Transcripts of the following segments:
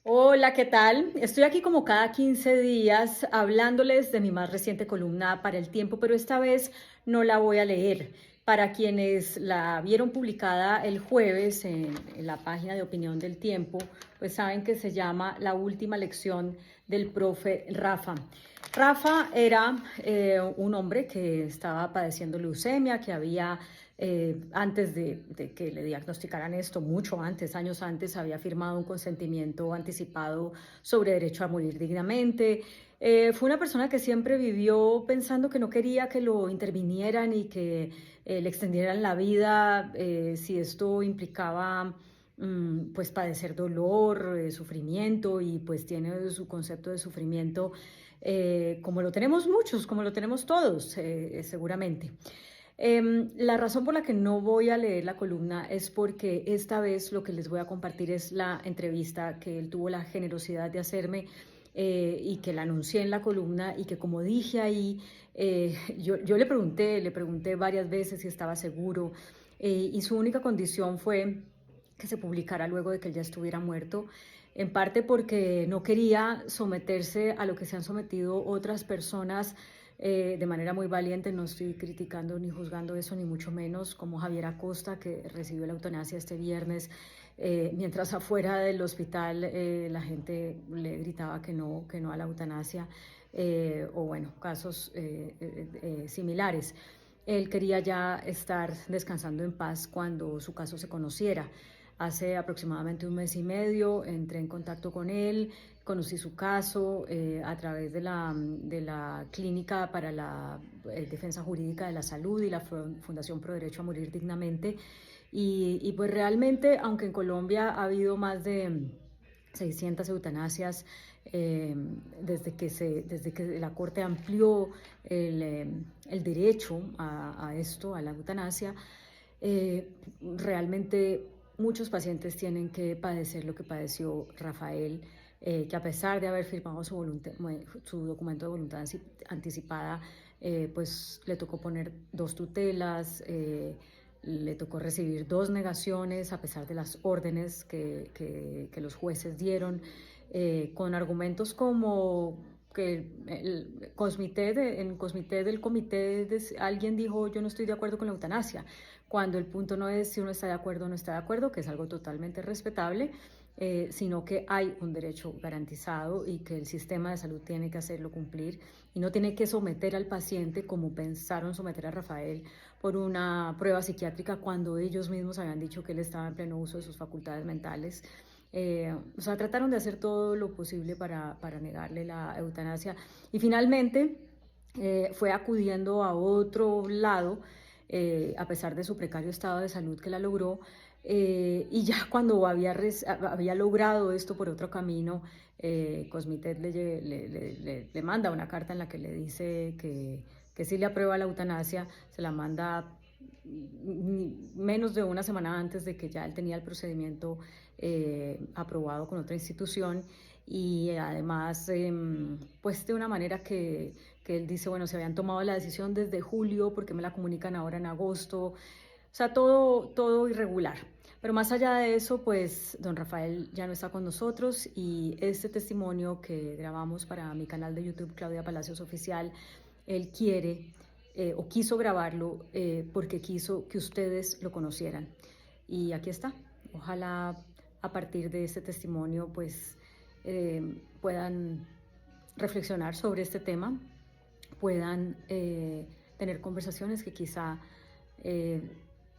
Hola, ¿qué tal? Estoy aquí como cada 15 días hablándoles de mi más reciente columna para El Tiempo, pero esta vez no la voy a leer. Para quienes la vieron publicada el jueves en la página de opinión del Tiempo, pues saben que se llama La última lección del profe Rafa. Rafa era un hombre que estaba padeciendo leucemia, que había antes de que le diagnosticaran esto, mucho antes, años antes, había firmado un consentimiento anticipado sobre derecho a morir dignamente. Fue una persona que siempre vivió pensando que no quería que lo intervinieran y que le extendieran la vida si esto implicaba pues padecer dolor, sufrimiento, y pues tiene su concepto de sufrimiento como lo tenemos muchos, como lo tenemos todos, seguramente. La razón por la que no voy a leer la columna es porque esta vez lo que les voy a compartir es la entrevista que él tuvo la generosidad de hacerme y que la anuncié en la columna, y que, como dije ahí, yo le pregunté varias veces si estaba seguro, y su única condición fue que se publicara luego de que él ya estuviera muerto, en parte porque no quería someterse a lo que se han sometido otras personas de manera muy valiente. No estoy criticando ni juzgando eso, ni mucho menos, como Javier Acosta, que recibió la eutanasia este viernes, mientras afuera del hospital la gente le gritaba que no a la eutanasia, o bueno, casos similares. Él quería ya estar descansando en paz cuando su caso se conociera. Hace aproximadamente un mes y medio entré en contacto con él, conocí su caso a través de la Clínica para la Defensa Jurídica de la Salud y la Fundación Pro Derecho a Morir Dignamente. Y pues realmente, aunque en Colombia ha habido más de 600 eutanasias desde que la Corte amplió el derecho a esto, a la eutanasia, realmente muchos pacientes tienen que padecer lo que padeció Rafael, que a pesar de haber firmado su documento de voluntad anticipada, pues le tocó poner dos tutelas, le tocó recibir dos negaciones a pesar de las órdenes que los jueces dieron, con argumentos como que en Cosmité del comité alguien dijo: yo no estoy de acuerdo con la eutanasia, cuando el punto no es si uno está de acuerdo o no está de acuerdo, que es algo totalmente respetable, sino que hay un derecho garantizado y que el sistema de salud tiene que hacerlo cumplir, y no tiene que someter al paciente como pensaron someter a Rafael por una prueba psiquiátrica cuando ellos mismos habían dicho que él estaba en pleno uso de sus facultades mentales. O sea, trataron de hacer todo lo posible para negarle la eutanasia, y finalmente fue acudiendo a otro lado, a pesar de su precario estado de salud, que la logró. Y ya cuando había logrado esto por otro camino, Cosmitet le manda una carta en la que le dice que sí le aprueba la eutanasia. Se la manda menos de una semana antes de que ya él tenía el procedimiento aprobado con otra institución, y además pues de una manera que él dice: bueno, se habían tomado la decisión desde julio, ¿por qué me la comunican ahora en agosto? O sea, todo irregular. Pero más allá de eso, pues don Rafael ya no está con nosotros, y este testimonio que grabamos para mi canal de YouTube, Claudia Palacios Oficial, él quiere o quiso grabarlo porque quiso que ustedes lo conocieran. Y aquí está. Ojalá a partir de este testimonio pues puedan reflexionar sobre este tema, puedan tener conversaciones que quizá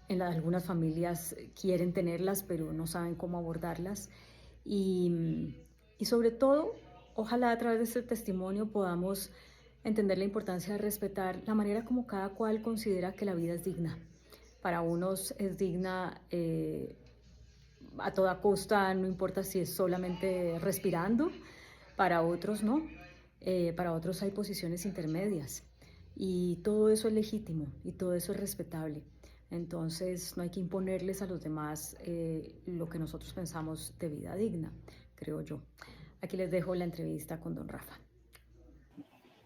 algunas familias quieren tenerlas, pero no saben cómo abordarlas. Y sobre todo, ojalá a través de este testimonio podamos entender la importancia de respetar la manera como cada cual considera que la vida es digna. Para unos es digna a toda costa, no importa si es solamente respirando. Para otros no. Para otros hay posiciones intermedias, y todo eso es legítimo y todo eso es respetable. Entonces no hay que imponerles a los demás lo que nosotros pensamos de vida digna, creo yo. Aquí les dejo la entrevista con don Rafa.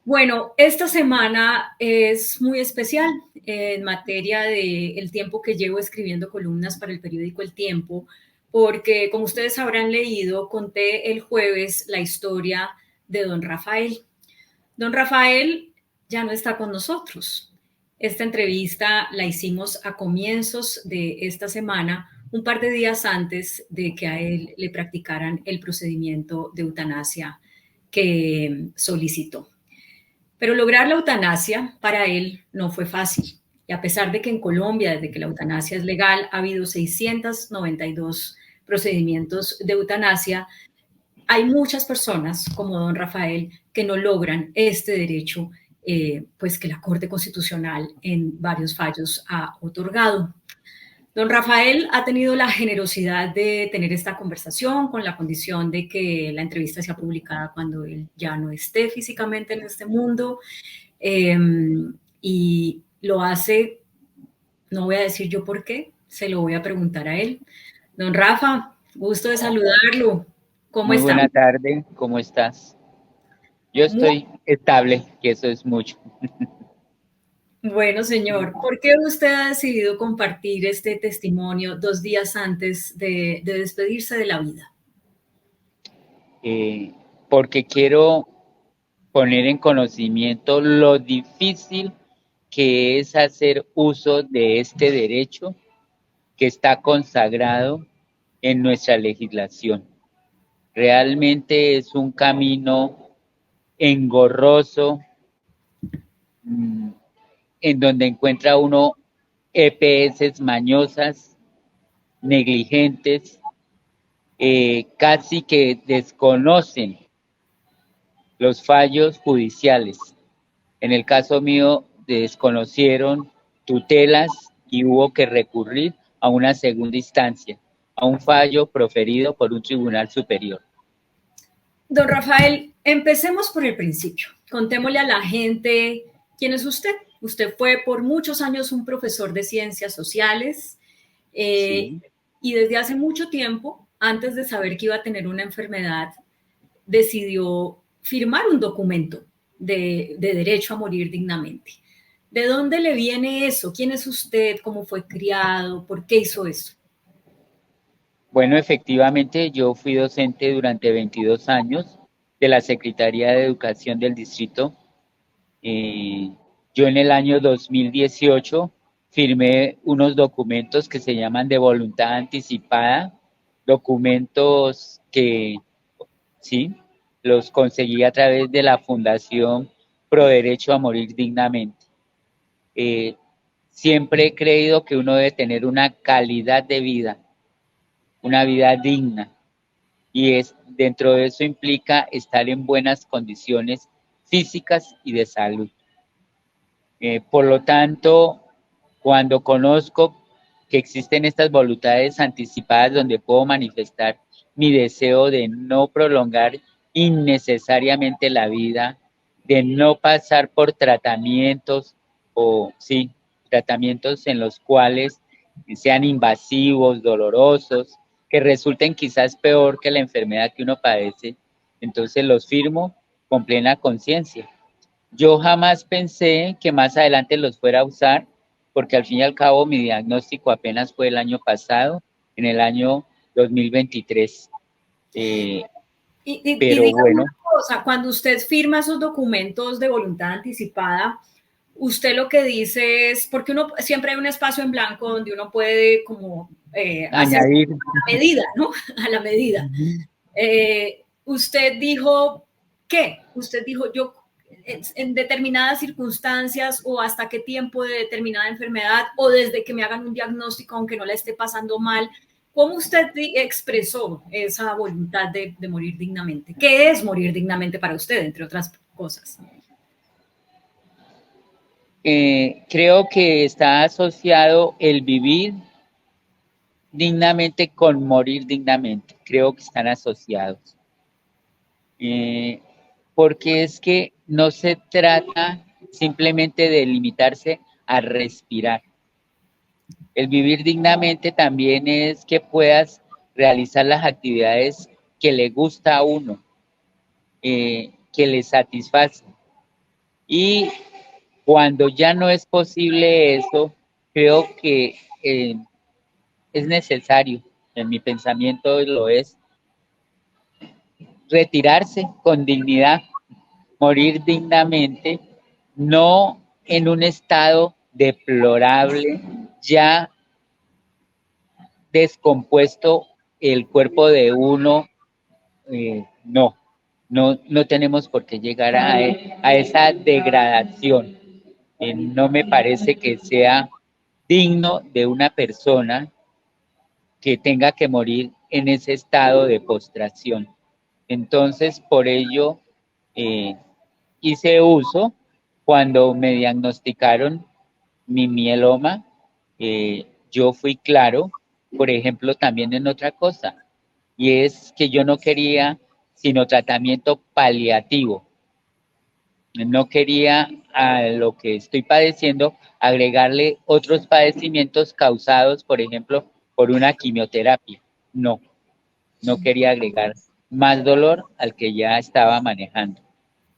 Bueno, esta semana es muy especial en materia de el tiempo que llevo escribiendo columnas para el periódico El Tiempo, porque como ustedes habrán leído, conté el jueves la historia de don Rafael. Don Rafael ya no está con nosotros. Esta entrevista la hicimos a comienzos de esta semana, un par de días antes de que a él le practicaran el procedimiento de eutanasia que solicitó. Pero lograr la eutanasia para él no fue fácil. Y a pesar de que en Colombia, desde que la eutanasia es legal, ha habido 692 procedimientos de eutanasia, hay muchas personas como don Rafael que no logran este derecho, pues que la Corte Constitucional en varios fallos ha otorgado. Don Rafael ha tenido la generosidad de tener esta conversación con la condición de que la entrevista sea publicada cuando él ya no esté físicamente en este mundo, eh, y lo hace, no voy a decir yo por qué, se lo voy a preguntar a él. Don Rafa, gusto de saludarlo. ¿Cómo Muy está? buena tarde, ¿cómo estás? Yo Muy estoy estable, que eso es mucho. bueno, señor. ¿Por qué usted ha decidido compartir este testimonio 2 días antes de despedirse de la vida? Porque quiero poner en conocimiento lo difícil que es hacer uso de este derecho que está consagrado en nuestra legislación. Realmente es un camino engorroso, en donde encuentra uno EPS mañosas, negligentes, casi que desconocen los fallos judiciales. En el caso mío, desconocieron tutelas y hubo que recurrir a una segunda instancia, a un fallo proferido por un tribunal superior. Don Rafael, empecemos por el principio. Contémosle a la gente quién es usted. Usted fue por muchos años un profesor de ciencias sociales, Sí. y desde hace mucho tiempo, antes de saber que iba a tener una enfermedad, decidió firmar un documento de derecho a morir dignamente. ¿De dónde le viene eso? ¿Quién es usted? ¿Cómo fue criado? ¿Por qué hizo eso? Bueno, efectivamente, yo fui docente durante 22 años de la Secretaría de Educación del Distrito. Yo en el año 2018 firmé unos documentos que se llaman de voluntad anticipada, documentos que, sí, los conseguí a través de la Fundación Pro Derecho a Morir Dignamente. Eh, Siempre he creído que uno debe tener una calidad de vida, una vida digna, y dentro de eso implica estar en buenas condiciones físicas y de salud. Por lo tanto, cuando conozco que existen estas voluntades anticipadas donde puedo manifestar mi deseo de no prolongar innecesariamente la vida, de no pasar por tratamientos o sí, tratamientos en los cuales sean invasivos, dolorosos, que resulten quizás peor que la enfermedad que uno padece, entonces los firmo con plena conciencia. Yo jamás pensé que más adelante los fuera a usar, porque al fin y al cabo mi diagnóstico apenas fue el año pasado, en el año 2023. Y Pero dígame bueno, una cosa, cuando usted firma esos documentos de voluntad anticipada, usted lo que dice es, porque uno siempre hay un espacio en blanco donde uno puede como hacer añadir. a la medida, ¿no? A la medida. Usted dijo, ¿qué? Usted dijo, yo en determinadas circunstancias o hasta qué tiempo de determinada enfermedad o desde que me hagan un diagnóstico aunque no la esté pasando mal. ¿Cómo usted expresó esa voluntad de morir dignamente? ¿Qué es morir dignamente para usted, entre otras cosas? Creo que está asociado el vivir dignamente con morir dignamente. Creo que están asociados. Porque es que no se trata simplemente de limitarse a respirar. El vivir dignamente también es que puedas realizar las actividades que le gusta a uno, que le satisface. Y cuando ya no es posible eso, creo que es necesario en mi pensamiento lo es, retirarse con dignidad, morir dignamente, no en un estado deplorable, ya descompuesto el cuerpo de uno, no tenemos por qué llegar a esa degradación. No me parece que sea digno de una persona que tenga que morir en ese estado de postración. Entonces, por ello, hice uso cuando me diagnosticaron mi mieloma. Yo fui claro, por ejemplo, también en otra cosa, y es que yo no quería sino tratamiento paliativo. No quería a lo que estoy padeciendo agregarle otros padecimientos causados, por ejemplo, por una quimioterapia. No quería agregar más dolor al que ya estaba manejando.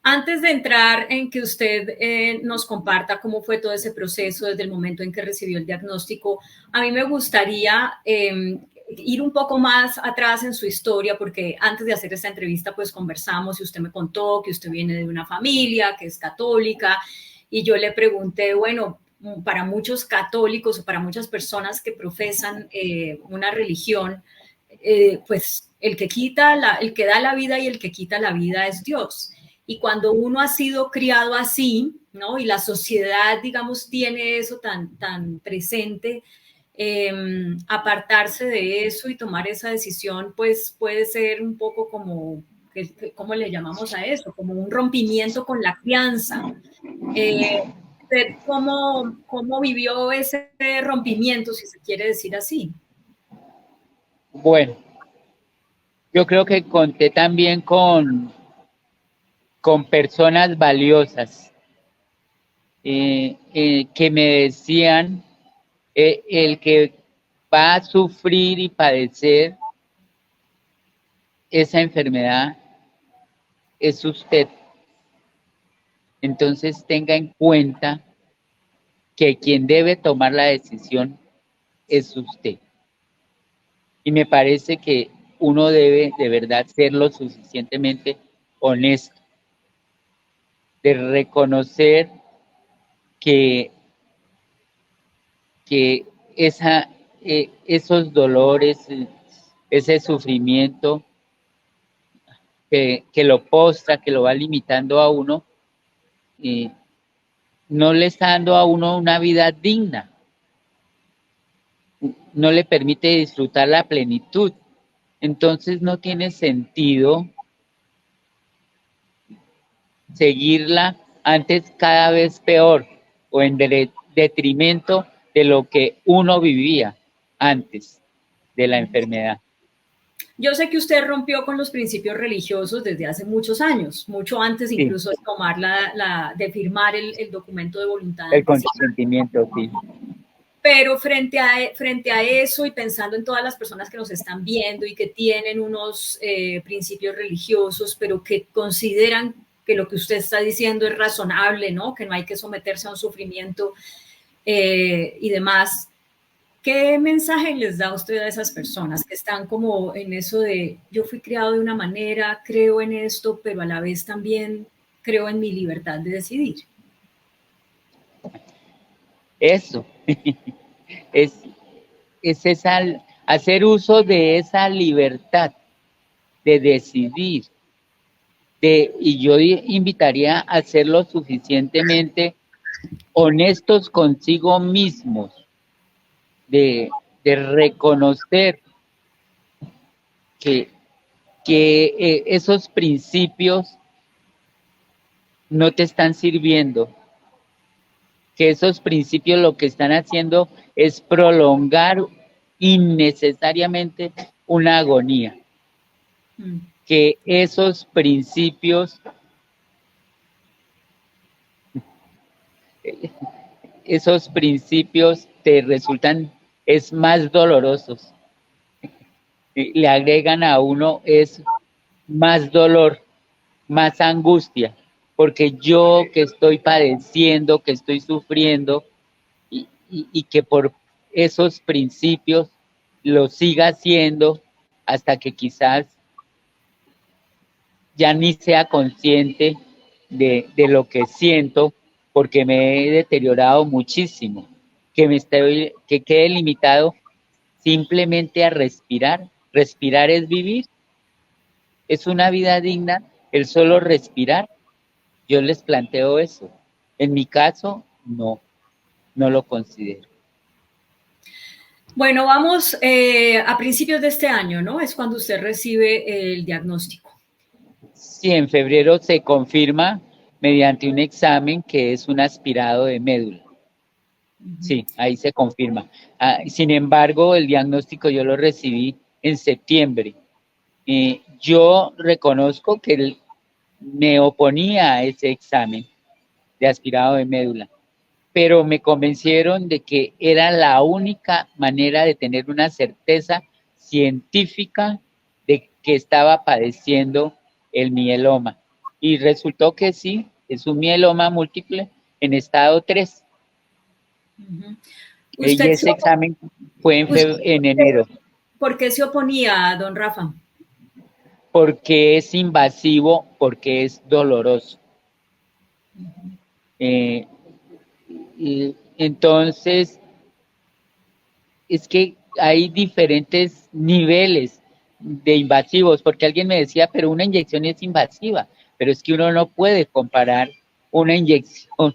Antes de entrar en que usted nos comparta cómo fue todo ese proceso desde el momento en que recibió el diagnóstico, a mí me gustaría ir un poco más atrás en su historia, porque antes de hacer esta entrevista, pues conversamos y usted me contó que usted viene de una familia que es católica y yo le pregunté, bueno, para muchos católicos o para muchas personas que profesan una religión, pues el el que da la vida y el que quita la vida es Dios. Y cuando uno ha sido criado así, ¿no? Y la sociedad, digamos, tiene eso tan presente, apartarse de eso y tomar esa decisión, pues puede ser un poco como, ¿cómo le llamamos a eso? Como un rompimiento con la crianza. ¿Cómo vivió ese rompimiento, si se quiere decir así? Bueno, yo creo que conté también con personas valiosas que me decían, el que va a sufrir y padecer esa enfermedad es usted. Entonces tenga en cuenta que quien debe tomar la decisión es usted. Y me parece que uno debe de verdad ser lo suficientemente honesto, de reconocer que esos dolores, ese sufrimiento que lo postra, que lo va limitando a uno, no le está dando a uno una vida digna, no le permite disfrutar la plenitud. Entonces no tiene sentido seguirla antes cada vez peor o en detrimento de lo que uno vivía antes de la enfermedad. Yo sé que usted rompió con los principios religiosos desde hace muchos años, mucho antes Sí, incluso de tomar de firmar el documento de voluntad el anticipada. consentimiento, sí. Pero frente a eso y pensando en todas las personas que nos están viendo y que tienen unos principios religiosos, pero que consideran que lo que usted está diciendo es razonable, ¿no? Que no hay que someterse a un sufrimiento y demás. ¿Qué mensaje les da usted a esas personas que están como en eso de yo fui criado de una manera, creo en esto, pero a la vez también creo en mi libertad de decidir? Eso es, es esa, hacer uso de esa libertad de decidir, y yo invitaría a ser lo suficientemente honestos consigo mismos, de reconocer que, que esos principios no te están sirviendo, que esos principios lo que están haciendo es prolongar innecesariamente una agonía, que esos principios te resultan es más dolorosos, le agregan a uno es más dolor, más angustia, porque yo que estoy padeciendo, que estoy sufriendo y que por esos principios lo siga haciendo hasta que quizás ya ni sea consciente de lo que siento, porque me he deteriorado muchísimo, que quede limitado simplemente a respirar. Respirar es vivir, es una vida digna el solo respirar. Yo les planteo eso. En mi caso, no, no lo considero. Bueno, vamos a principios de este año, ¿no? Es cuando usted recibe el diagnóstico. Sí, en febrero se confirma mediante un examen que es un aspirado de médula. Sí, ahí se confirma. Sin embargo, el diagnóstico yo lo recibí en septiembre. Yo reconozco que me oponía a ese examen de aspirado de médula, pero me convencieron de que era la única manera de tener una certeza científica de que estaba padeciendo el mieloma. Y resultó que sí, es un mieloma múltiple en estado 3. Y ¿Usted, ese examen fue en enero. ¿Por qué se oponía, don Rafa? Porque es invasivo, porque es doloroso. Y entonces, es que hay diferentes niveles de invasivos, porque alguien me decía, pero una inyección es invasiva, pero es que uno no puede comparar una inyección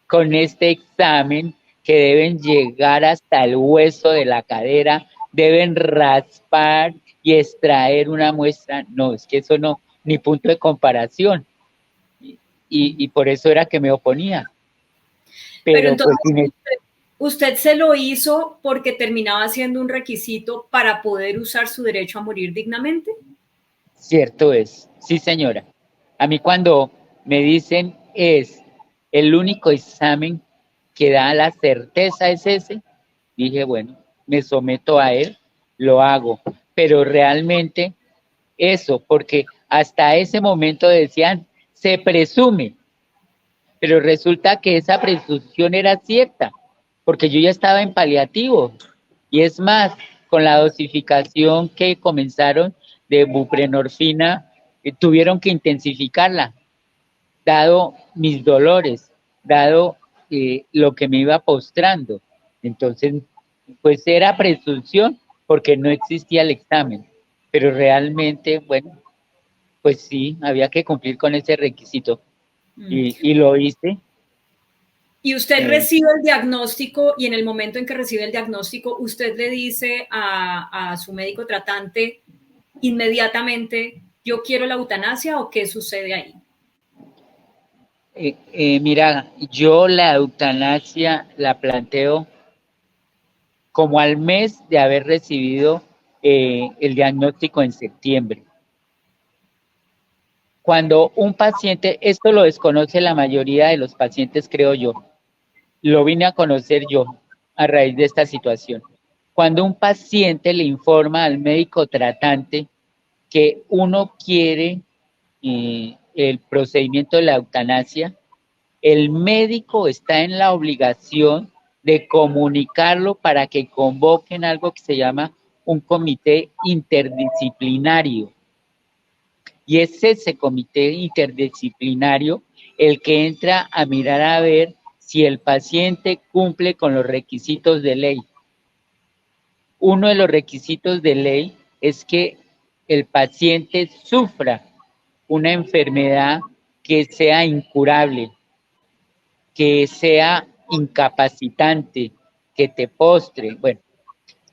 con este examen que deben llegar hasta el hueso de la cadera, deben raspar y extraer una muestra. No, es que eso no, ni punto de comparación. Y por eso era que me oponía. Pero Pero pues entonces, usted se lo hizo porque terminaba siendo un requisito para poder usar su derecho a morir dignamente. cierto es, sí señora. A mí cuando me dicen es el único examen que da la certeza es ese, dije, bueno, me someto a él, lo hago. Pero realmente eso, porque hasta ese momento decían, se presume, pero resulta que esa presunción era cierta, porque yo ya estaba en paliativo. Y es más, con la dosificación que comenzaron de buprenorfina, tuvieron que intensificarla, dado mis dolores, dado lo que me iba postrando. Entonces, pues era presunción porque no existía el examen, pero realmente, bueno, pues sí, había que cumplir con ese requisito y lo hice. Y usted eh, recibe el diagnóstico y en el momento en que recibe el diagnóstico, usted le dice a su médico tratante inmediatamente, yo quiero la eutanasia o qué sucede ahí. Mira, yo la eutanasia la planteo como al mes de haber recibido el diagnóstico en septiembre. Cuando un paciente, esto lo desconoce la mayoría de los pacientes, creo yo, lo vine a conocer yo a raíz de esta situación. Cuando un paciente le informa al médico tratante que uno quiere el procedimiento de la eutanasia, el médico está en la obligación de comunicarlo para que convoquen algo que se llama un comité interdisciplinario. Y es ese comité interdisciplinario el que entra a mirar a ver si el paciente cumple con los requisitos de ley. Uno de los requisitos de ley es que el paciente sufra una enfermedad que sea incurable, que sea incapacitante, que te postre. Bueno,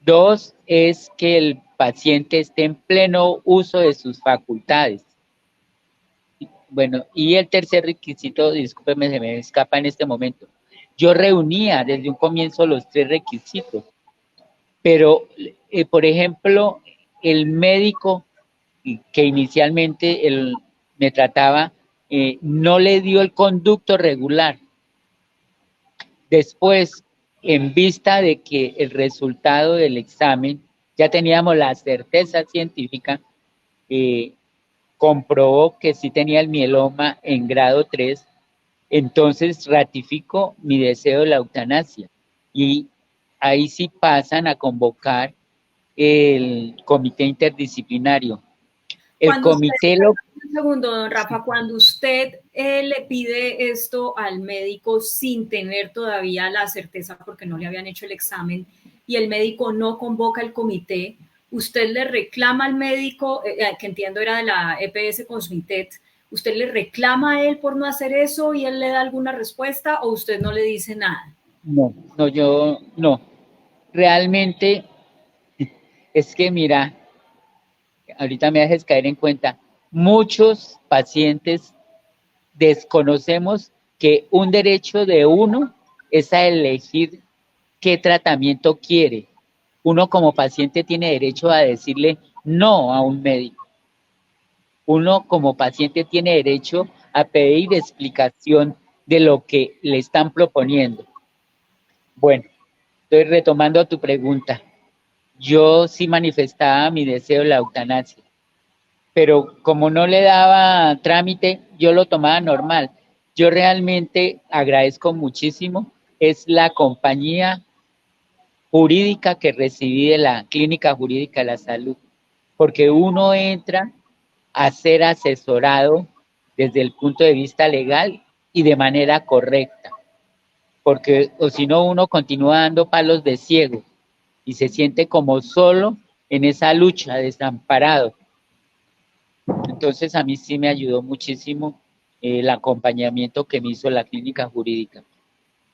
dos es que el paciente esté en pleno uso de sus facultades. Bueno, y el tercer requisito, discúlpeme, se me escapa en este momento. Yo reunía desde un comienzo los tres requisitos, pero, por ejemplo, el médico que inicialmente me trataba no le dio el conducto regular. Después, en vista de que el resultado del examen, ya teníamos la certeza científica, comprobó que sí tenía el mieloma en grado 3, entonces ratificó mi deseo de la eutanasia. Y ahí sí pasan a convocar el comité interdisciplinario. El Cuando usted, comité lo... un segundo, don Rafa, cuando usted le pide esto al médico sin tener todavía la certeza porque no le habían hecho el examen y el médico no convoca el comité, usted le reclama al médico, que entiendo era de la EPS Cosmitet, ¿usted le reclama a él por no hacer eso y él le da alguna respuesta o usted no le dice nada? No, no, yo no. Realmente es que mira, ahorita me dejes caer en cuenta, muchos pacientes desconocemos que un derecho de uno es a elegir qué tratamiento quiere. Uno como paciente tiene derecho a decirle no a un médico. Uno como paciente tiene derecho a pedir explicación de lo que le están proponiendo. Bueno, estoy retomando tu pregunta. Yo sí manifestaba mi deseo de la eutanasia, pero como no le daba trámite, yo lo tomaba normal. Yo realmente agradezco muchísimo, es la compañía jurídica que recibí de la Clínica Jurídica de la Salud, porque uno entra a ser asesorado desde el punto de vista legal y de manera correcta, porque o si no uno continúa dando palos de ciego y se siente como solo en esa lucha, desamparado. Entonces a mí sí me ayudó muchísimo el acompañamiento que me hizo la clínica jurídica.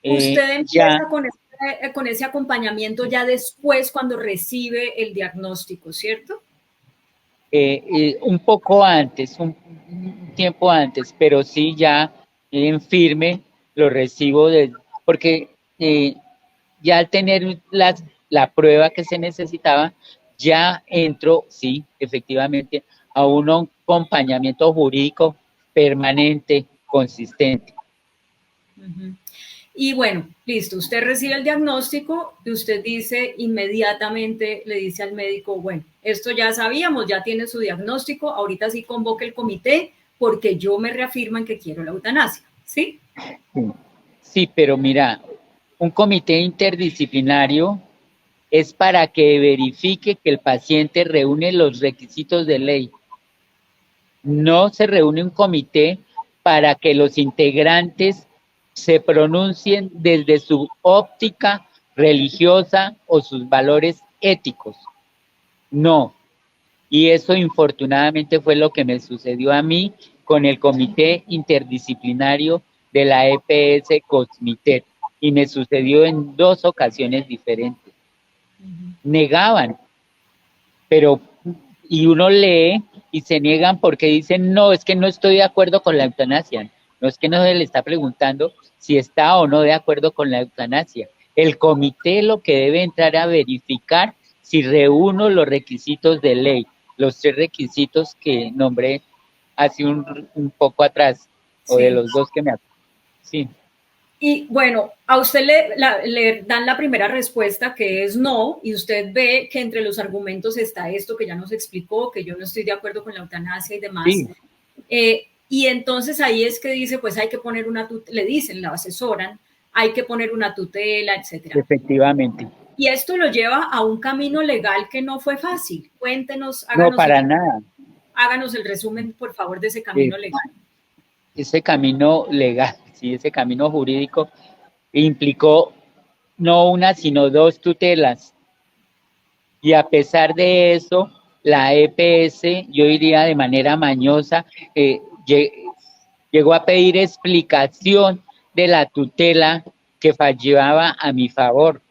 Usted Ya empieza con ese acompañamiento ya después cuando recibe el diagnóstico, ¿cierto? un poco antes, un tiempo antes, pero sí ya en firme lo recibo porque ya al tener la prueba que se necesitaba, ya entro, sí, efectivamente, a un acompañamiento jurídico permanente, consistente. Y bueno, listo, usted recibe el diagnóstico y usted dice inmediatamente, le dice al médico, bueno, esto ya sabíamos, ya tiene su diagnóstico, ahorita sí convoque el comité porque yo me reafirman que quiero la eutanasia, ¿sí? Sí, pero mira, un comité interdisciplinario es para que verifique que el paciente reúne los requisitos de ley. No se reúne un comité para que los integrantes se pronuncien desde su óptica religiosa o sus valores éticos. No. Y eso infortunadamente fue lo que me sucedió a mí con el comité interdisciplinario de la EPS Cosmitet. Y me sucedió en 2 ocasiones diferentes. Negaban, pero y uno lee y se niegan porque dicen, no, es que no estoy de acuerdo con la eutanasia. No es que no se le está preguntando si está o no de acuerdo con la eutanasia. El comité lo que debe entrar a verificar si reúno los requisitos de ley, los 3 requisitos que nombré hace un poco atrás, o de Sí. los 2 que me... Sí. Y bueno, a usted le dan la primera respuesta que es no, y usted ve que entre los argumentos está esto que ya nos explicó, que yo no estoy de acuerdo con la eutanasia y demás. Sí. Y entonces ahí es que dice, pues hay que poner una tutela, le dicen, la asesoran, hay que poner una tutela, etcétera. Efectivamente. Y esto lo lleva a un camino legal que no fue fácil. Cuéntenos, No, para nada. Háganos el resumen, por favor, de ese camino legal. Ese camino legal, sí, ese camino jurídico implicó no una, sino 2 tutelas. Y a pesar de eso, la EPS, yo diría de manera mañosa, llegó a pedir explicación de la tutela que fallaba a mi favor.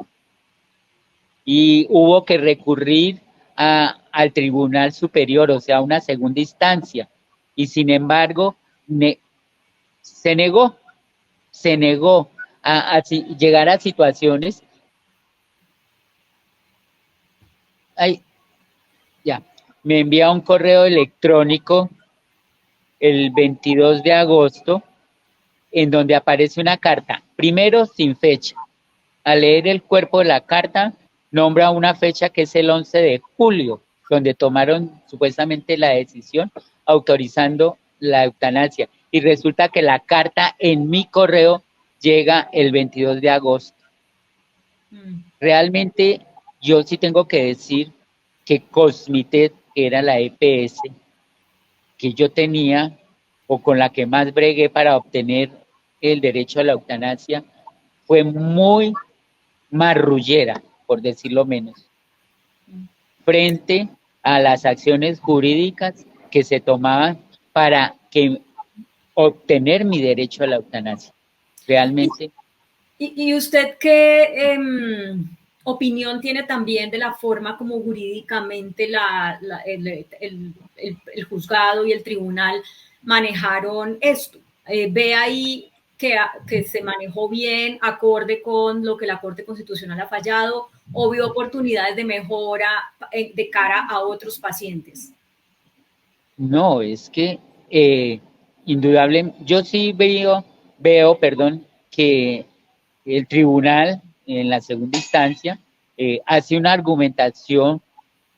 Y hubo que recurrir al Tribunal Superior, o sea, a una segunda instancia. Y sin embargo, se negó a llegar a situaciones. Ay, ya, me envía un correo electrónico el 22 de agosto en donde aparece una carta, primero sin fecha. Al leer el cuerpo de la carta, nombra una fecha que es el 11 de julio, donde tomaron supuestamente la decisión autorizando la eutanasia. Y resulta que la carta en mi correo llega el 22 de agosto. Realmente yo sí tengo que decir que Cosmitet era la EPS que yo tenía o con la que más bregué para obtener el derecho a la eutanasia, fue muy marrullera, por decirlo menos, frente a las acciones jurídicas que se tomaban para que obtener mi derecho a la eutanasia. Realmente. ¿Y usted qué opinión tiene también de la forma como jurídicamente el juzgado y el tribunal manejaron esto? ¿Ve ahí que se manejó bien, acorde con lo que la Corte Constitucional ha fallado, o vio oportunidades de mejora de cara a otros pacientes? No, es que indudable, yo sí veo, que el tribunal en la segunda instancia hace una argumentación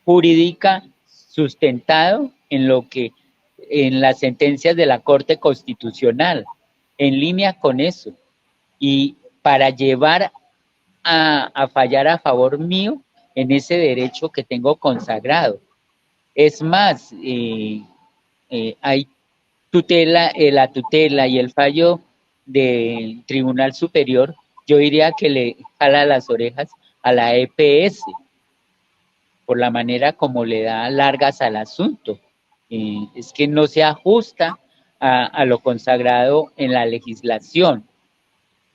jurídica sustentado en las sentencias de la Corte Constitucional, en línea con eso, y para llevar a fallar a favor mío en ese derecho que tengo consagrado. Es más, hay la tutela y el fallo del Tribunal Superior, yo diría que le jala las orejas a la EPS por la manera como le da largas al asunto. Es que no se ajusta a lo consagrado en la legislación.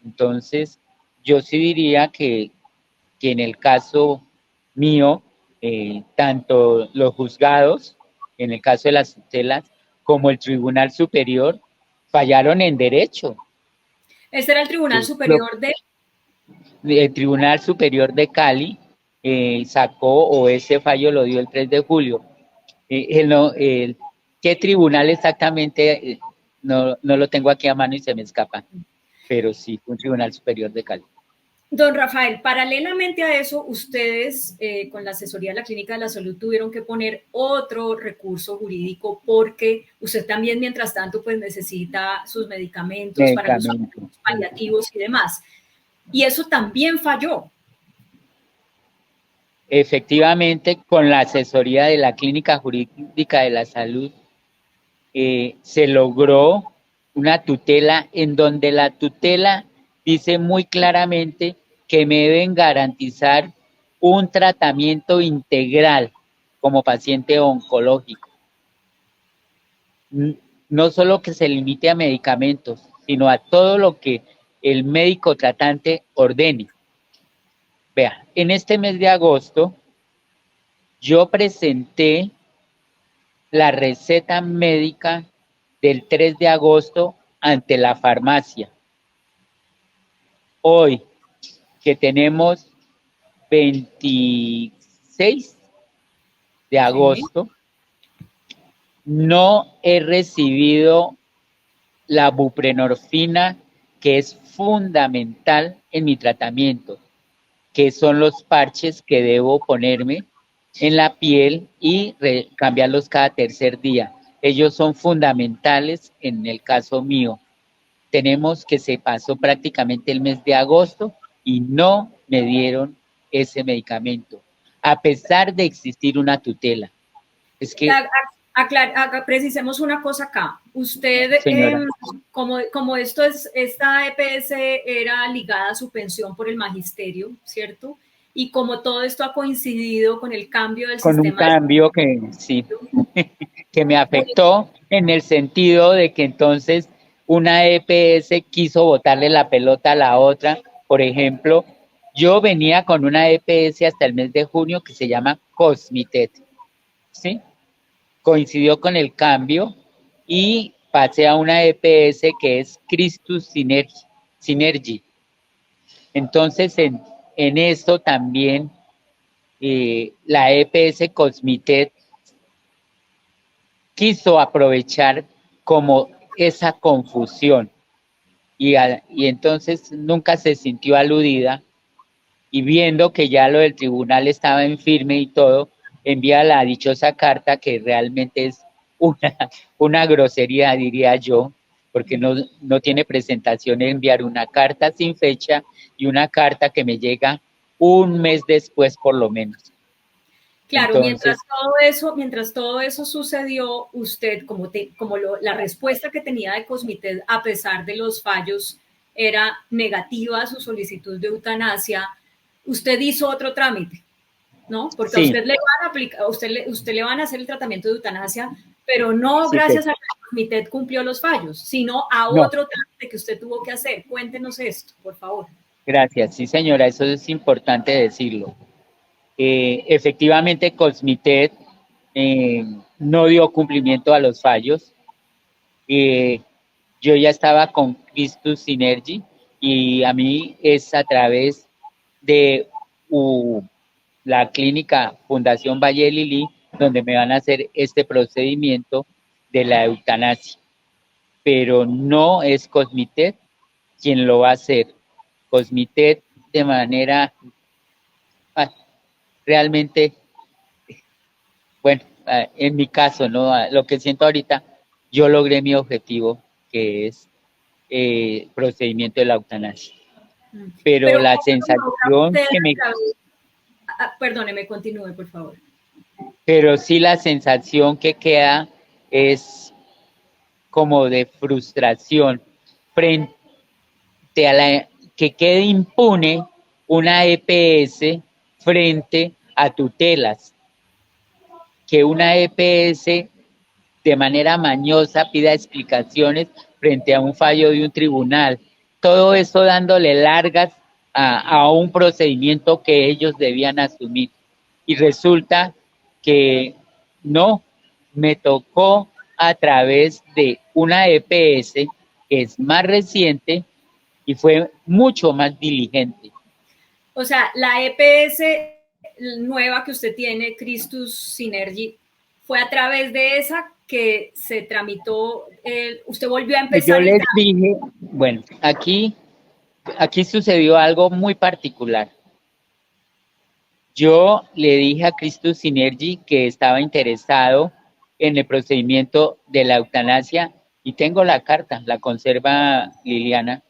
Entonces, yo sí diría que en el caso mío, tanto los juzgados, en el caso de las tutelas, como el Tribunal Superior, fallaron en derecho. Ese era el Tribunal Superior de... El Tribunal Superior de Cali sacó, o ese fallo lo dio el 3 de julio. ¿Qué tribunal exactamente? No lo tengo aquí a mano y se me escapa, pero sí, un Tribunal Superior de Cali. Don Rafael, paralelamente a eso, ustedes con la asesoría de la Clínica de la Salud tuvieron que poner otro recurso jurídico porque usted también, mientras tanto, pues necesita sus medicamentos para los paliativos y demás. Y eso también falló. Efectivamente, con la asesoría de la Clínica Jurídica de la Salud, se logró una tutela en donde la tutela dice muy claramente que me deben garantizar un tratamiento integral como paciente oncológico. No solo que se limite a medicamentos, sino a todo lo que el médico tratante ordene. Vea, en este mes de agosto, yo presenté la receta médica del 3 de agosto ante la farmacia. Hoy, que tenemos 26 de agosto, no he recibido la buprenorfina, que es fundamental en mi tratamiento, que son los parches que debo ponerme en la piel y cambiarlos cada tercer día. Ellos son fundamentales en el caso mío. Tenemos que se pasó prácticamente el mes de agosto y no me dieron ese medicamento, a pesar de existir una tutela. Es que... precisemos una cosa acá. Usted, como esta EPS era ligada a su pensión por el magisterio, ¿cierto? Y como todo esto ha coincidido con el cambio del sistema. Con un cambio que sí, que me afectó en el sentido de que entonces una EPS quiso botarle la pelota a la otra. Por ejemplo, yo venía con una EPS hasta el mes de junio que se llama Cosmitet, ¿sí? Coincidió con el cambio y pasé a una EPS que es Christus Synergy. Entonces, en esto también la EPS Cosmitet quiso aprovechar como esa confusión y entonces nunca se sintió aludida, y viendo que ya lo del tribunal estaba en firme y todo, envía la dichosa carta, que realmente es una grosería, diría yo, porque no tiene presentación enviar una carta sin fecha y una carta que me llega un mes después por lo menos. Claro, Entonces, mientras todo eso sucedió, usted, la respuesta que tenía de Cosmited, a pesar de los fallos, era negativa a su solicitud de eutanasia, usted hizo otro trámite, ¿no? Porque a sí, usted le van a aplicar, usted le van a hacer el tratamiento de eutanasia, pero no sí, pues, gracias a que Cosmited cumplió los fallos, sino a no, otro trámite que usted tuvo que hacer. Cuéntenos esto, por favor. gracias, sí señora, eso es importante decirlo. Efectivamente, Cosmitet no dio cumplimiento a los fallos. Eh, yo ya estaba con Christus Synergy y a mí es a través de la clínica Fundación Valle de Lili donde me van a hacer este procedimiento de la eutanasia. Pero no es Cosmitet quien lo va a hacer. Cosmitet de manera realmente, bueno, en mi caso, ¿no? Lo que siento ahorita, yo logré mi objetivo, que es procedimiento de la eutanasia. Pero Pero la ¿cómo lo logra sensación usted que a me, través? Perdóneme, continúe, por favor. pero sí la sensación que queda es como de frustración frente a la que quede impune una EPS frente a tutelas, que una EPS de manera mañosa pida explicaciones frente a un fallo de un tribunal. Todo eso dándole largas a un procedimiento que ellos debían asumir. Y resulta que no, me tocó a través de una EPS que es más reciente y fue mucho más diligente. O sea, la EPS nueva que usted tiene, Christus Synergy, fue a través de esa que se tramitó, usted volvió a Yo empezar el les trámite. dije, bueno, aquí sucedió algo muy particular. Yo le dije a Christus Synergy que estaba interesado en el procedimiento de la eutanasia y tengo la carta, la conserva Liliana,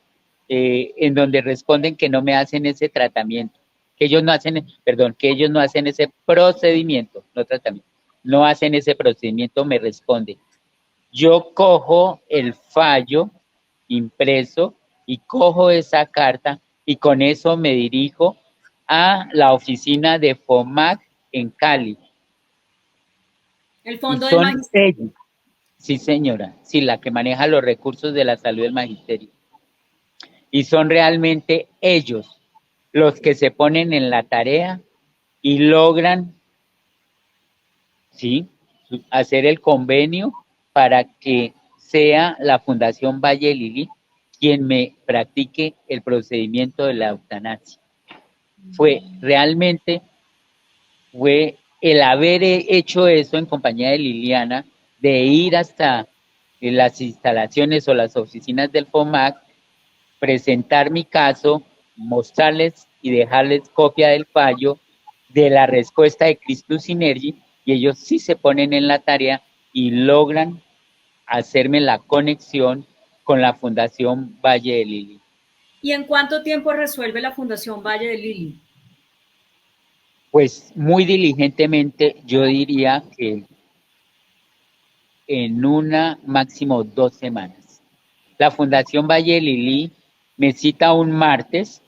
en donde responden que no me hacen ese tratamiento, que ellos no hacen, perdón, que ellos no hacen ese procedimiento, no tratamiento, no hacen ese procedimiento, me responde. Yo cojo el fallo impreso y cojo esa carta y con eso me dirijo a la oficina de FOMAC en Cali. El Y fondo del son magisterio. ellos, sí señora, sí, la que maneja los recursos de la salud del magisterio. Y son realmente ellos los que se ponen en la tarea y logran, sí, hacer el convenio para que sea la Fundación Valle Lili quien me practique el procedimiento de la eutanasia. Realmente fue el haber hecho eso en compañía de Liliana, de ir hasta las instalaciones o las oficinas del FOMAC, presentar mi caso, mostrarles y dejarles copia del fallo, de la respuesta de Christus Synergy, y ellos sí se ponen en la tarea y logran hacerme la conexión con la Fundación Valle de Lili. ¿Y en cuánto tiempo resuelve la Fundación Valle de Lili? Pues muy diligentemente, yo diría que en una máximo 2 semanas. La Fundación Valle de Lili me cita un martes,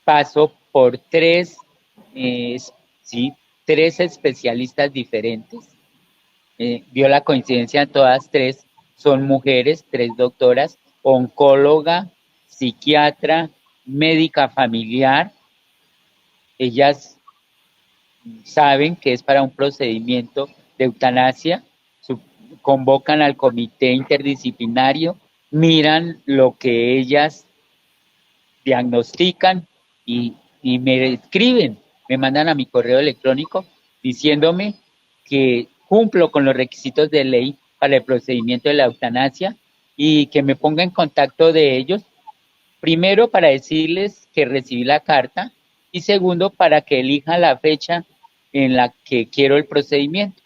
paso por eh, sí, tres especialistas diferentes. Vio la coincidencia, todas tres son mujeres, tres doctoras, oncóloga, psiquiatra, médica familiar. Ellas saben que es para un procedimiento de eutanasia, convocan al comité interdisciplinario, miran lo que ellas diagnostican y me escriben, me mandan a mi correo electrónico diciéndome que cumplo con los requisitos de ley para el procedimiento de la eutanasia y que me ponga en contacto de ellos, primero para decirles que recibí la carta y segundo para que elija la fecha en la que quiero el procedimiento.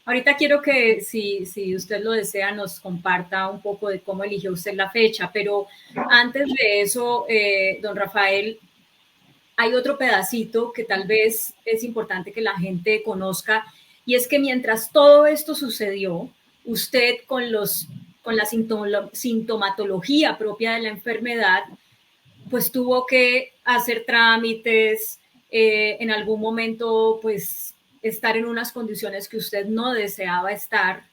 Ahorita quiero que, si usted lo desea, nos comparta un poco de cómo eligió usted la fecha, pero antes de eso, don Rafael, hay otro pedacito que tal vez es importante que la gente conozca, y es que mientras todo esto sucedió, usted con la sintomatología propia de la enfermedad, pues tuvo que hacer trámites, en algún momento pues estar en unas condiciones que usted no deseaba estar,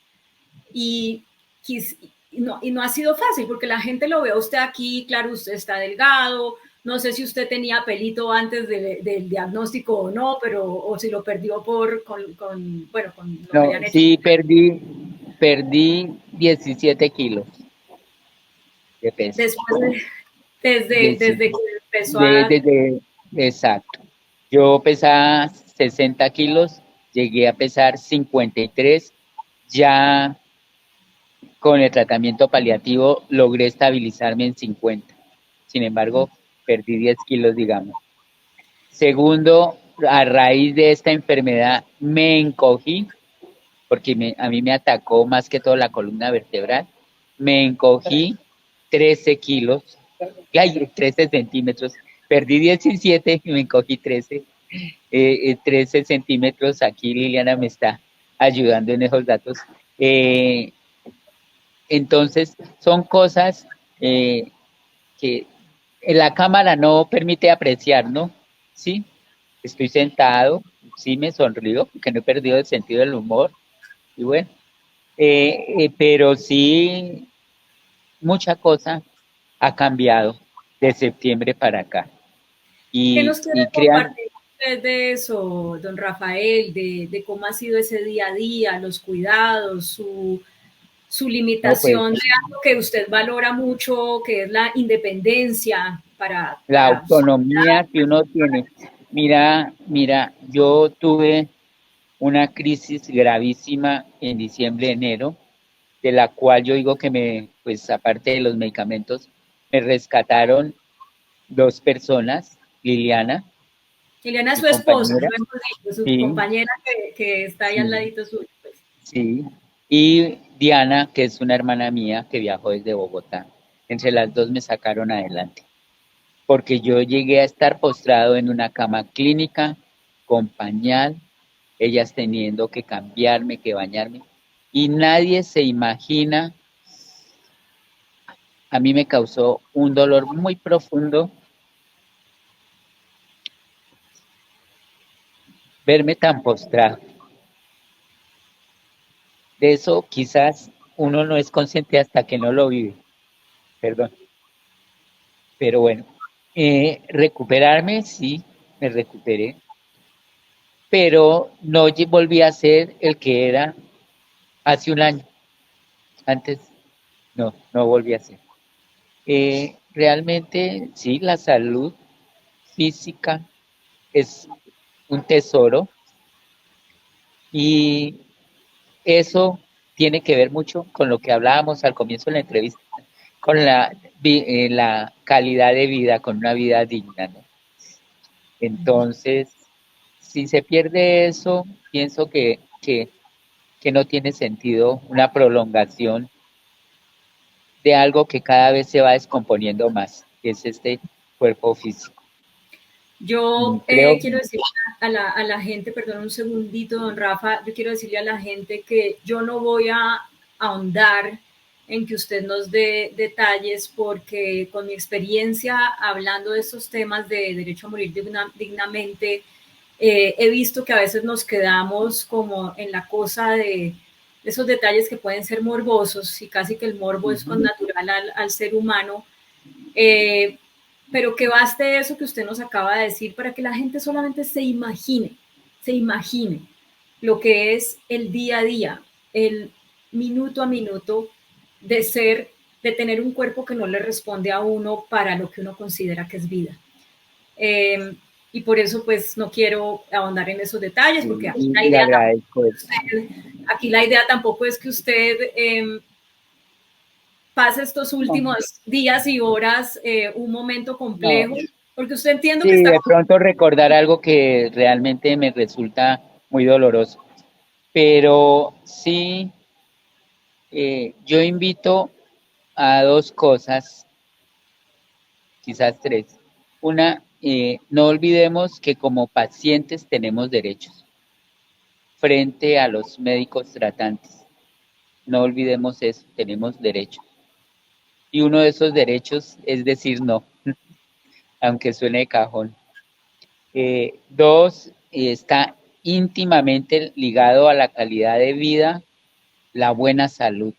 y, y no ha sido fácil porque la gente lo ve a usted aquí, claro, usted está delgado, no sé si usted tenía pelito antes del diagnóstico o no, pero o si lo perdió bueno, con lo que le No, han hecho. sí, perdí 17 kilos de peso. Después desde que empezó De, a... desde, exacto. Yo pesaba 60 kilos, llegué a pesar 53, ya con el tratamiento paliativo logré estabilizarme en 50. Sin embargo, perdí 10 kilos, digamos. Segundo, a raíz de esta enfermedad me encogí, porque a mí me atacó más que todo la columna vertebral. Me encogí 13 kilos, 13 centímetros. Perdí 17 y me encogí 13. 13 centímetros. Aquí Liliana me está ayudando en esos datos. Entonces, son cosas que en la cámara no permite apreciar, ¿no? Sí, estoy sentado, sí me sonrío porque no he perdido el sentido del humor y bueno, pero sí mucha cosa ha cambiado de septiembre para acá ¿Qué nos quiere y crean, compartir usted de eso, don Rafael, de cómo ha sido ese día a día, los cuidados, su no, pues limitación de algo que usted valora mucho, que es la independencia la para autonomía que uno tiene. Mira, yo tuve una crisis gravísima en diciembre, enero, de la cual yo digo que pues aparte de los medicamentos, me rescataron dos personas, Liliana, Liliana es mi su esposa, compañera, lo hemos dicho, su sí, compañera que está ahí al sí, ladito suyo. Pues. sí, y Diana, que es una hermana mía que viajó desde Bogotá. Entre las dos me sacaron adelante, porque yo llegué a estar postrado en una cama clínica con pañal, ellas teniendo que cambiarme, que bañarme, y nadie se imagina, a mí me causó un dolor muy profundo verme tan postrado. De eso quizás uno no es consciente hasta que no lo vive, perdón. Pero bueno, recuperarme, sí, me recuperé, pero no volví a ser el que era hace un año. Antes, no volví a ser. Realmente, sí, la salud física es un tesoro y eso tiene que ver mucho con lo que hablábamos al comienzo de la entrevista, con la calidad de vida, con una vida digna, ¿no? Entonces, si se pierde eso, pienso que no tiene sentido una prolongación de algo que cada vez se va descomponiendo más, que es este cuerpo físico. Yo Creo, quiero decirle a la gente, perdón un segundito, don Rafa, yo quiero decirle a la gente que yo no voy a ahondar en que usted nos dé detalles porque con mi experiencia hablando de estos temas de derecho a morir dignamente, he visto que a veces nos quedamos como en la cosa de esos detalles que pueden ser morbosos y casi que el morbo es con natural al ser humano. Eh, pero que baste eso que usted nos acaba de decir para que la gente solamente se imagine lo que es el día a día, el minuto a minuto de ser, de tener un cuerpo que no le responde a uno para lo que uno considera que es vida. Eh, y por eso pues no quiero ahondar en esos detalles porque y agradezco eso. aquí la idea tampoco es que usted pase estos No. últimos días y horas un momento No, complejo, porque usted entiendo que sí, está... de pronto recordar algo que realmente me resulta muy doloroso, pero sí, yo invito a dos cosas, quizás tres. Una, no olvidemos que como pacientes tenemos derechos frente a los médicos tratantes. No olvidemos eso, tenemos derechos. Y uno de esos derechos es decir no, aunque suene de cajón. Dos, está íntimamente ligado a la calidad de vida, la buena salud.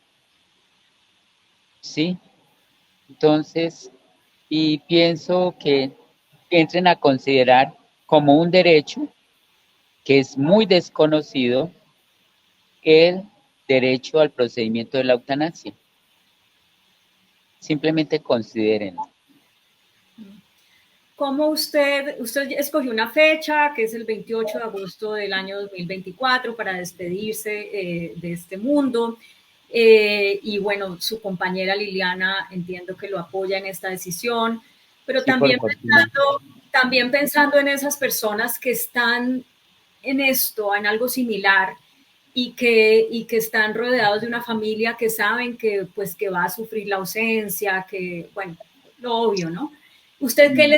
¿Sí? Entonces, y pienso que entren a considerar como un derecho que es muy desconocido el derecho al procedimiento de la eutanasia. Simplemente considérenlo. ¿Cómo usted escogió una fecha, que es el 28 de agosto del año 2024, para despedirse de este mundo? Y bueno, su compañera Liliana entiendo que lo apoya en esta decisión, pero Sí, por fortuna. también pensando en esas personas que están en esto, en algo similar, y que están rodeados de una familia que saben que, pues, que va a sufrir la ausencia, que, bueno, lo obvio, ¿no? ¿Usted qué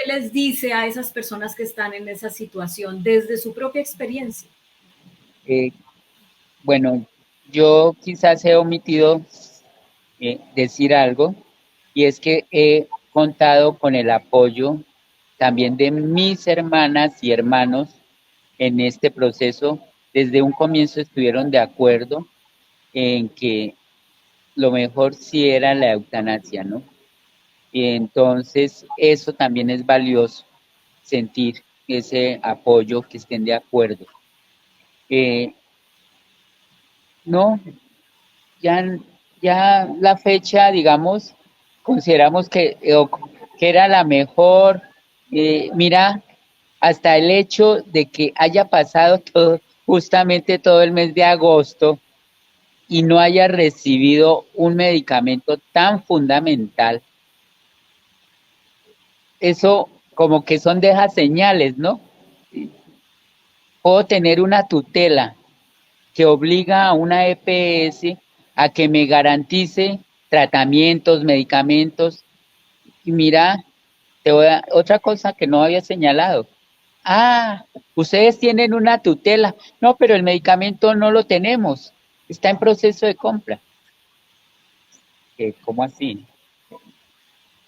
les dice a esas personas que están en esa situación desde su propia experiencia? Eh, bueno, yo quizás he omitido decir algo, y es que he contado con el apoyo también de mis hermanas y hermanos en este proceso. Desde un comienzo estuvieron de acuerdo en que lo mejor sí era la eutanasia, ¿no? Y entonces eso también es valioso, sentir ese apoyo, que estén de acuerdo. Eh, no, ya, ya la fecha, digamos, consideramos que era la mejor. Mira, hasta el hecho de que haya pasado todo, justamente todo el mes de agosto, y no haya recibido un medicamento tan fundamental, eso como que son deja señales, ¿no? Puedo tener una tutela que obliga a una EPS a que me garantice tratamientos, medicamentos. Y mira, te voy a otra cosa que no había señalado. Ah, ustedes tienen una tutela. No, pero el medicamento no lo tenemos. Está en proceso de compra. ¿Cómo así?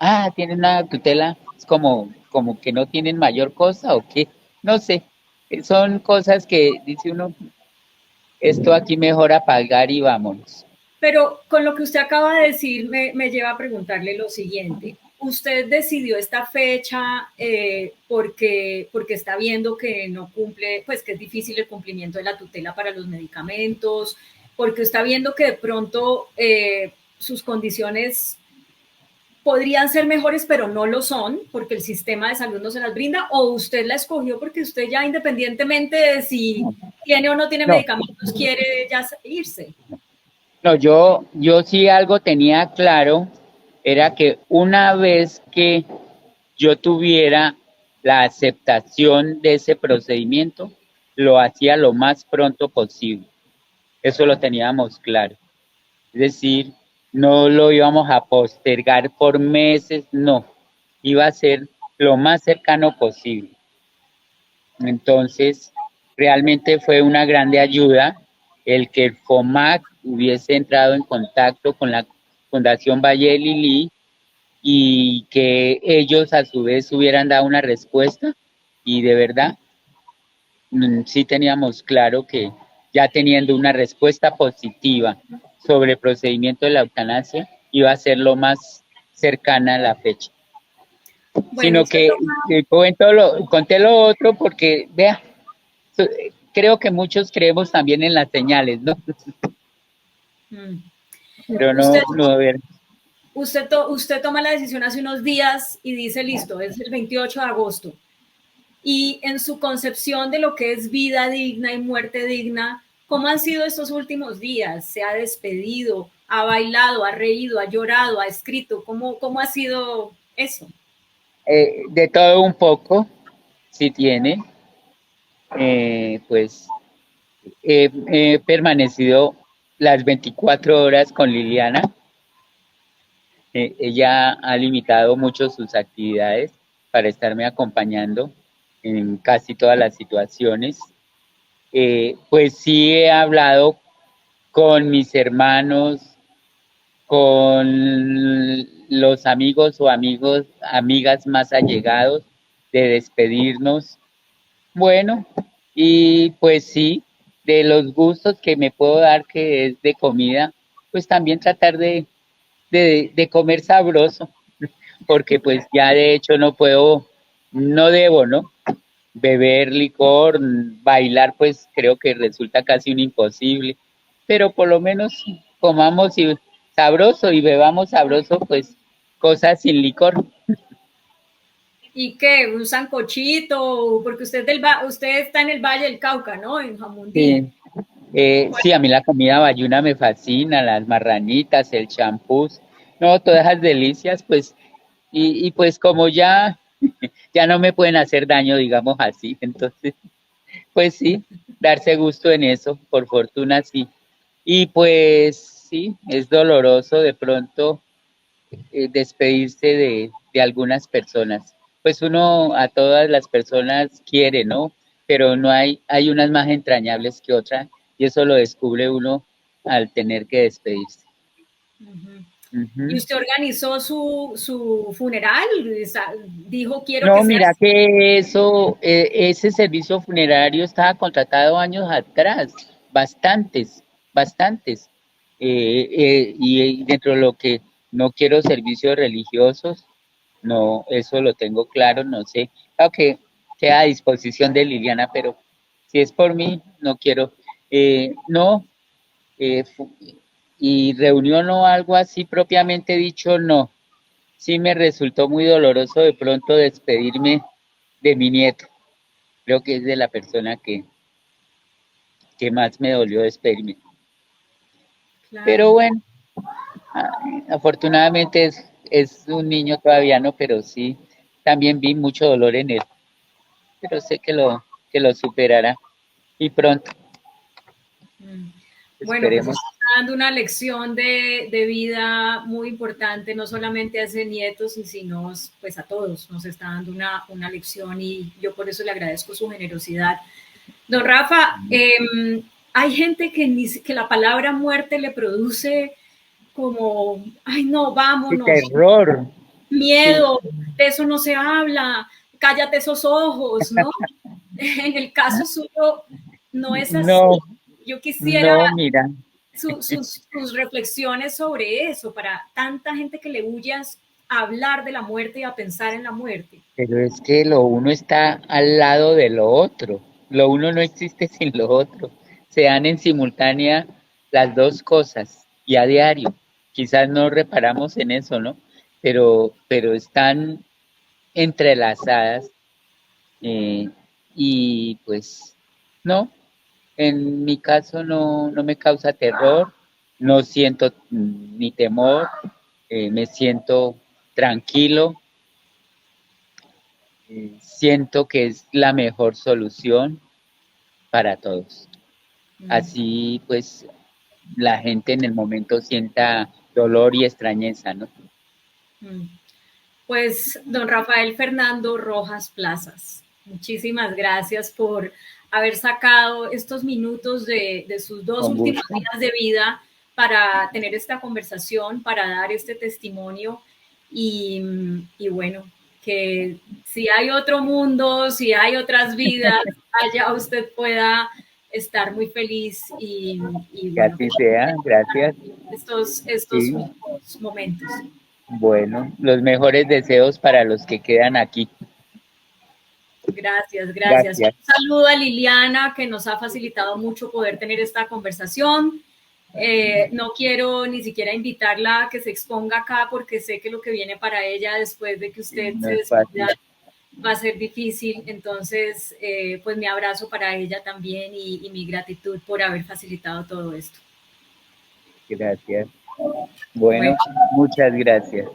Ah, tienen una tutela. Es como que no tienen mayor cosa o qué. No sé. Son cosas que dice uno, esto aquí mejor pagar y vámonos. Pero con lo que usted acaba de decir me lleva a preguntarle lo siguiente. ¿Usted decidió esta fecha porque está viendo que no cumple, pues que es difícil el cumplimiento de la tutela para los medicamentos, porque está viendo que de pronto sus condiciones podrían ser mejores, pero no lo son, porque el sistema de salud no se las brinda, o usted la escogió porque usted ya independientemente de si tiene o no tiene No, medicamentos, quiere ya irse? no, yo sí algo tenía claro, era que una vez que yo tuviera la aceptación de ese procedimiento, lo hacía lo más pronto posible. Eso lo teníamos claro. Es decir, no lo íbamos a postergar por meses, no. Iba a ser lo más cercano posible. Entonces, realmente fue una grande ayuda el que el FOMAC hubiese entrado en contacto con la Fundación Valle de Lili y que ellos a su vez hubieran dado una respuesta, y de verdad sí teníamos claro que ya teniendo una respuesta positiva sobre el procedimiento de la eutanasia iba a ser lo más cercana a la fecha. Bueno, Sino usted que toma, conté lo otro porque, vea, creo que muchos creemos también en las señales, ¿no? mm, Pero usted, no, a ver. usted toma la decisión hace unos días y dice, listo, es el 28 de agosto. Y en su concepción de lo que es vida digna y muerte digna, ¿cómo han sido estos últimos días? ¿Se ha despedido? ¿Ha bailado? ¿Ha reído? ¿Ha llorado? ¿Ha escrito? ¿Cómo ha sido eso? De todo un poco, si tiene, pues he permanecido las 24 horas con Liliana. Ella ha limitado mucho sus actividades, para estarme acompañando en casi todas las situaciones. Pues sí he hablado con mis hermanos, con los amigos o amigas más allegados, de despedirnos. Bueno, y pues sí, de los gustos que me puedo dar, que es de comida, pues también tratar de comer sabroso, porque pues ya de hecho no puedo, no debo, ¿no? Beber licor, bailar, pues creo que resulta casi un imposible, pero por lo menos comamos sabroso y bebamos sabroso, pues cosas sin licor. ¿Y qué? ¿Un sancochito? Porque usted está en el Valle del Cauca, ¿no? En Jamundí. Sí, sí, a mí la comida bayuna me fascina, las marranitas, el champús, no, todas esas delicias, pues, y pues como ya no me pueden hacer daño, digamos así, entonces, pues sí, darse gusto en eso, por fortuna sí. Y pues sí, es doloroso de pronto despedirse de algunas personas. Pues uno a todas las personas quiere, ¿no? Pero no hay unas más entrañables que otras y eso lo descubre uno al tener que despedirse. Ujú. ¿Y Ujú. usted organizó su funeral? Dijo, quiero que No, sea mira así. que eso, ese servicio funerario estaba contratado años atrás, bastantes, bastantes. Y dentro de lo que no quiero servicios religiosos, no, eso lo tengo claro, no sé. Claro que queda a disposición de Liliana, pero si es por mí, no quiero. No, fu- y reunión o algo así propiamente dicho, no. Sí me resultó muy doloroso de pronto despedirme de mi nieto. Creo que es de la persona que más me dolió despedirme. Pero Claro. bueno, afortunadamente es un niño todavía, no, pero sí, también vi mucho dolor en él. Pero sé que lo superará y pronto, Mm. Bueno, pues esperemos. está dando una lección de vida muy importante, no solamente a ese nieto, sino pues a todos. Nos está dando una lección y yo por eso le agradezco su generosidad. Don Rafa, hay gente que la palabra muerte le produce como, ay no, ¡Qué vámonos, terror! Sí, miedo, de eso no se habla, cállate esos ojos, ¿no? En el caso suyo no es así. no, Yo quisiera no, mira, sus reflexiones sobre eso, para tanta gente que le huye a hablar de la muerte y a pensar en la muerte. pero es que lo uno está al lado de lo otro. Lo uno no existe sin lo otro. Se dan en simultánea las dos cosas y a diario. Quizás no reparamos en eso, ¿no? Pero están entrelazadas eh, y pues no, en mi caso no me causa terror, no siento ni temor, me siento tranquilo, siento que es la mejor solución para todos. Mm, Así pues la gente en el momento sienta dolor y extrañeza, ¿no? mm. Pues, don Rafael Fernando Rojas Plazas, muchísimas gracias por haber sacado estos minutos de sus dos Con últimos gusto. días de vida para tener esta conversación, para dar este testimonio y, y bueno, que si hay otro mundo, si hay otras vidas, allá usted pueda estar muy feliz y Que bueno, así sea, gracias. estos Sí, últimos momentos. bueno, los mejores deseos para los que quedan aquí. Gracias, gracias. Gracias. Un saludo a Liliana, que nos ha facilitado mucho poder tener esta conversación. No quiero ni siquiera invitarla a que se exponga acá porque sé que lo que viene para ella después de que usted No se es despida fácil. va a ser difícil. Entonces, pues mi abrazo para ella también y mi gratitud por haber facilitado todo esto. Gracias. Bueno, Bueno, muchas gracias.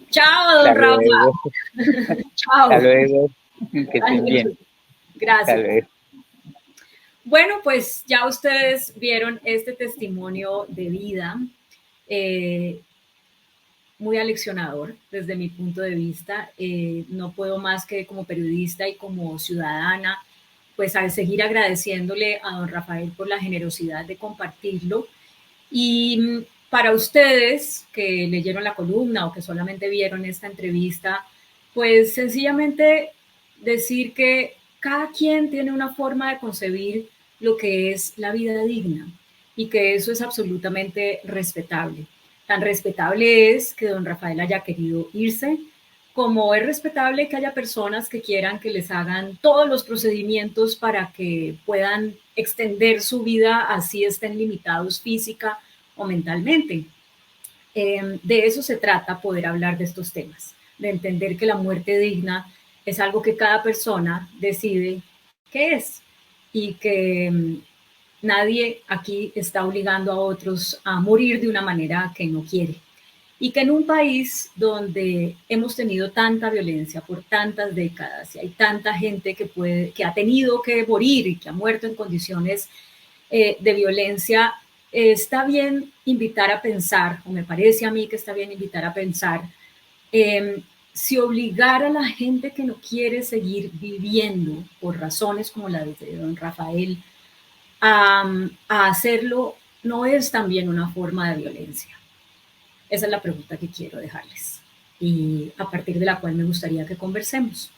chao, Hasta don Rafa. luego. Hasta Chao. luego. Que estén bien. Hasta Gracias. luego. Bueno, pues ya ustedes vieron este testimonio de vida. Eh, muy aleccionador desde mi punto de vista. No puedo más que como periodista y como ciudadana, pues a seguir agradeciéndole a don Rafael por la generosidad de compartirlo. Y para ustedes que leyeron la columna o que solamente vieron esta entrevista, pues sencillamente decir que cada quien tiene una forma de concebir lo que es la vida digna y que eso es absolutamente respetable. Tan respetable es que don Rafael haya querido irse, como es respetable que haya personas que quieran que les hagan todos los procedimientos para que puedan extender su vida así estén limitados física o mentalmente. De eso se trata poder hablar de estos temas, de entender que la muerte digna es algo que cada persona decide qué es y que nadie aquí está obligando a otros a morir de una manera que no quiere. Y que en un país donde hemos tenido tanta violencia por tantas décadas y hay tanta gente que ha tenido que morir y que ha muerto en condiciones de violencia, está bien invitar a pensar, o me parece a mí que está bien invitar a pensar, si obligar a la gente que no quiere seguir viviendo por razones como la de don Rafael a hacerlo no es también una forma de violencia. Esa es la pregunta que quiero dejarles y a partir de la cual me gustaría que conversemos.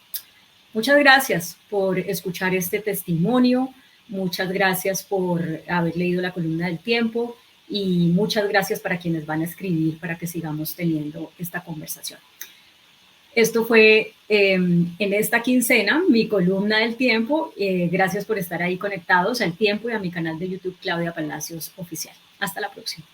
Muchas gracias por escuchar este testimonio, muchas gracias por haber leído la columna del Tiempo y muchas gracias para quienes van a escribir para que sigamos teniendo esta conversación. Esto fue en esta quincena mi columna del Tiempo. Gracias por estar ahí conectados al Tiempo y a mi canal de YouTube Claudia Palacios Oficial. Hasta la próxima.